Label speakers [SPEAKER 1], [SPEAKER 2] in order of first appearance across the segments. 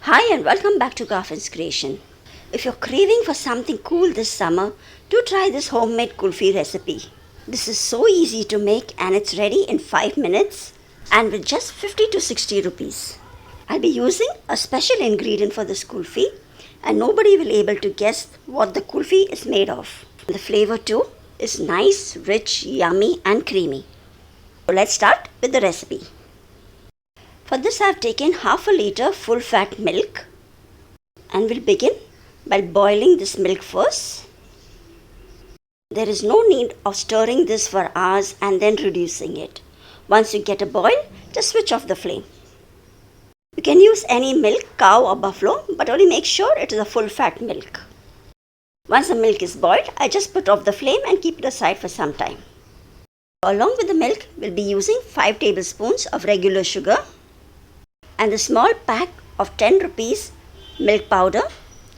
[SPEAKER 1] Hi and welcome back to Garfin's Creation. If you're craving for something cool this summer, do try this homemade kulfi recipe. This is so easy to make and it's ready in 5 minutes and with just 50 to 60 rupees. I'll be using a special ingredient for this kulfi and nobody will be able to guess what the kulfi is made of. The flavor too is nice, rich, yummy and creamy. So let's start with the recipe. For this I have taken half a liter full fat milk and will begin by boiling this milk first. There is no need of stirring this for hours and then reducing it. Once you get a boil, just switch off the flame. You can use any milk, cow or buffalo, but only make sure it is a full fat milk. Once the milk is boiled, I just put off the flame and keep it aside for some time. Along with the milk, we'll be using 5 tablespoons of regular sugar and a small pack of 10 rupees milk powder,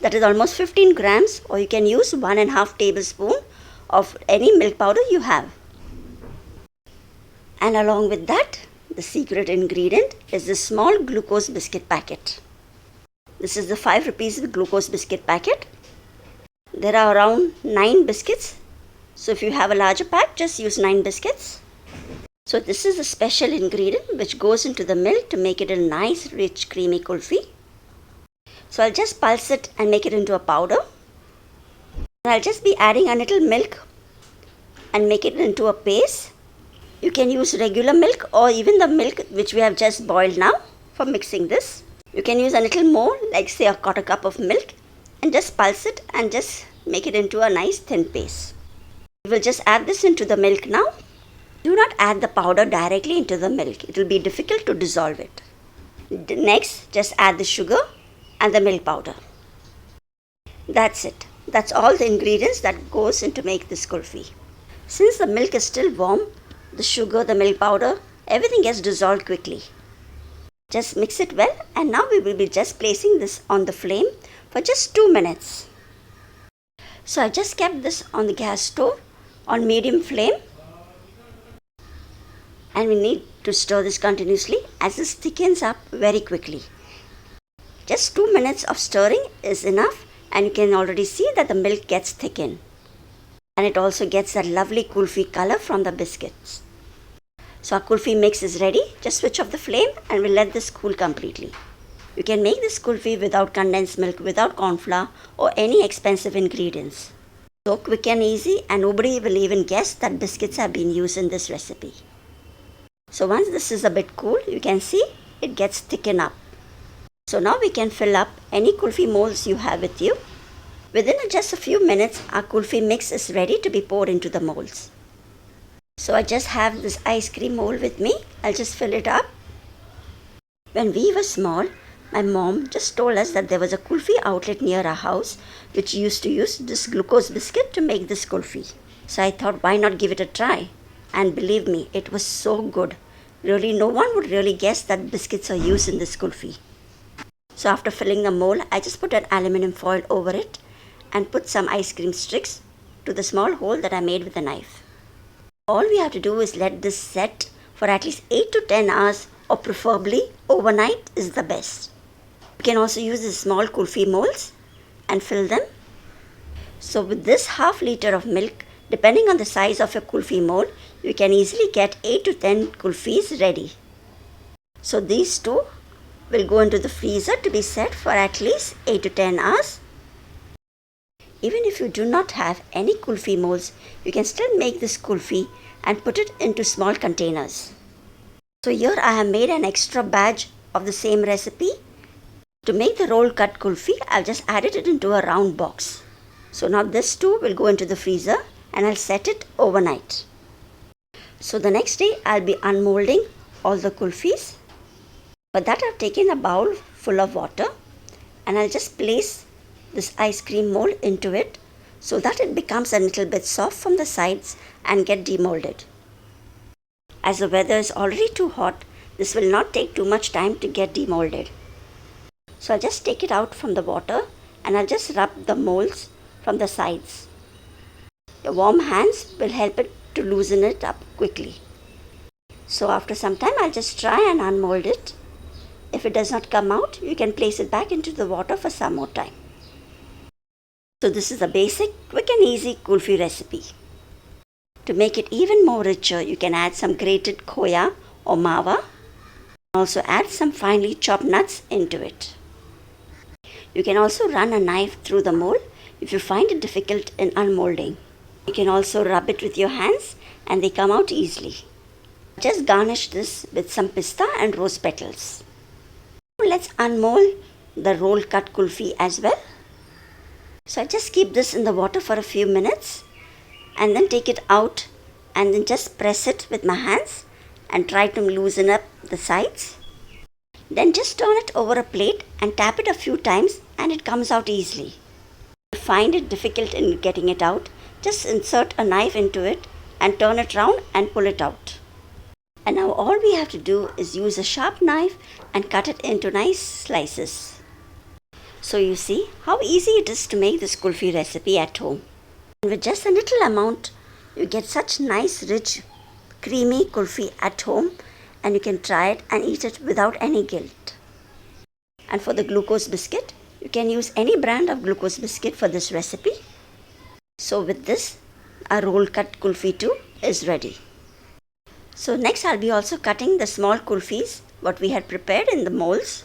[SPEAKER 1] that is almost 15 grams, or you can use 1.5 tablespoon of any milk powder you have. And along with that, the secret ingredient is this small glucose biscuit packet. This is the 5 rupees glucose biscuit packet. There are around 9 biscuits. So if you have a larger pack, just use 9 biscuits. So this is a special ingredient which goes into the milk to make it a nice, rich, creamy kulfi. So I'll just pulse it and make it into a powder. And I'll just be adding a little milk and make it into a paste. You can use regular milk or even the milk which we have just boiled now for mixing this. You can use a little more, like say a quarter cup of milk, and just pulse it and just make it into a nice thin paste. We will just add this into the milk now. Do not add the powder directly into the milk. It will be difficult to dissolve it. Next, just add the sugar and the milk powder. That's it. That's all the ingredients that goes into make this kulfi. Since the milk is still warm, the sugar, the milk powder, everything gets dissolved quickly. Just mix it well and now we will be just placing this on the flame for just 2 minutes. So I just kept this on the gas stove on medium flame. And we need to stir this continuously as this thickens up very quickly. Just 2 minutes of stirring is enough and you can already see that the milk gets thickened. And it also gets that lovely kulfi color from the biscuits. So our kulfi mix is ready. Just switch off the flame and we'll let this cool completely. You can make this kulfi without condensed milk, without corn flour or any expensive ingredients. So quick and easy and nobody will even guess that biscuits have been used in this recipe. So once this is a bit cool, you can see it gets thickened up. So now we can fill up any kulfi molds you have with you. Within just a few minutes, our kulfi mix is ready to be poured into the molds. So I just have this ice cream mold with me. I'll just fill it up. When we were small, my mom just told us that there was a kulfi outlet near our house which used to use this glucose biscuit to make this kulfi. So I thought, why not give it a try? And believe me, it was so good. Really, no one would really guess that biscuits are used in this kulfi. So after filling the mold, I just put an aluminum foil over it and put some ice cream sticks to the small hole that I made with a knife. All we have to do is let this set for at least 8 to 10 hours or preferably overnight is the best. You can also use the small kulfi molds and fill them. So with this half liter of milk, depending on the size of your kulfi mold, you can easily get 8 to 10 kulfis ready. So these two will go into the freezer to be set for at least 8 to 10 hours. Even if you do not have any kulfi molds, you can still make this kulfi and put it into small containers. So here I have made an extra batch of the same recipe. To make the roll cut kulfi, I've just added it into a round box. So now this too will go into the freezer and I'll set it overnight. So the next day I'll be unmolding all the kulfis. For that I've taken a bowl full of water and I'll just place this ice cream mold into it so that it becomes a little bit soft from the sides and get demolded. As the weather is already too hot, this will not take too much time to get demolded. So I'll just take it out from the water and I'll just rub the molds from the sides. Your warm hands will help it to loosen it up quickly. So after some time I'll just try and unmold it. If it does not come out, you can place it back into the water for some more time. So this is a basic, quick and easy kulfi recipe. To make it even more richer, you can add some grated khoya or mawa. Also add some finely chopped nuts into it. You can also run a knife through the mold if you find it difficult in unmolding. You can also rub it with your hands and they come out easily. Just garnish this with some pista and rose petals. Let's unmold the roll cut kulfi as well. So I just keep this in the water for a few minutes and then take it out and then just press it with my hands and try to loosen up the sides. Then just turn it over a plate and tap it a few times and it comes out easily. If you find it difficult in getting it out, just insert a knife into it and turn it round and pull it out. And now all we have to do is use a sharp knife and cut it into nice slices. So you see how easy it is to make this kulfi recipe at home. And with just a little amount, you get such nice, rich, creamy kulfi at home, and you can try it and eat it without any guilt. And for the glucose biscuit, you can use any brand of glucose biscuit for this recipe. So with this, our roll cut kulfi too is ready. So next I'll be also cutting the small kulfis what we had prepared in the molds.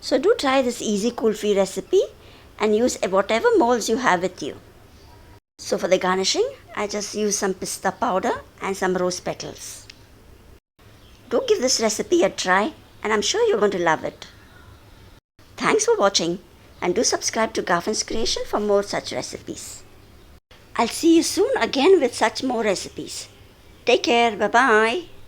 [SPEAKER 1] So do try this easy kulfi recipe and use whatever molds you have with you. So for the garnishing, I just use some pista powder and some rose petals. Do give this recipe a try and I'm sure you're going to love it. Thanks for watching and do subscribe to Garfin's Creation for more such recipes. I'll see you soon again with such more recipes. Take care. Bye-bye.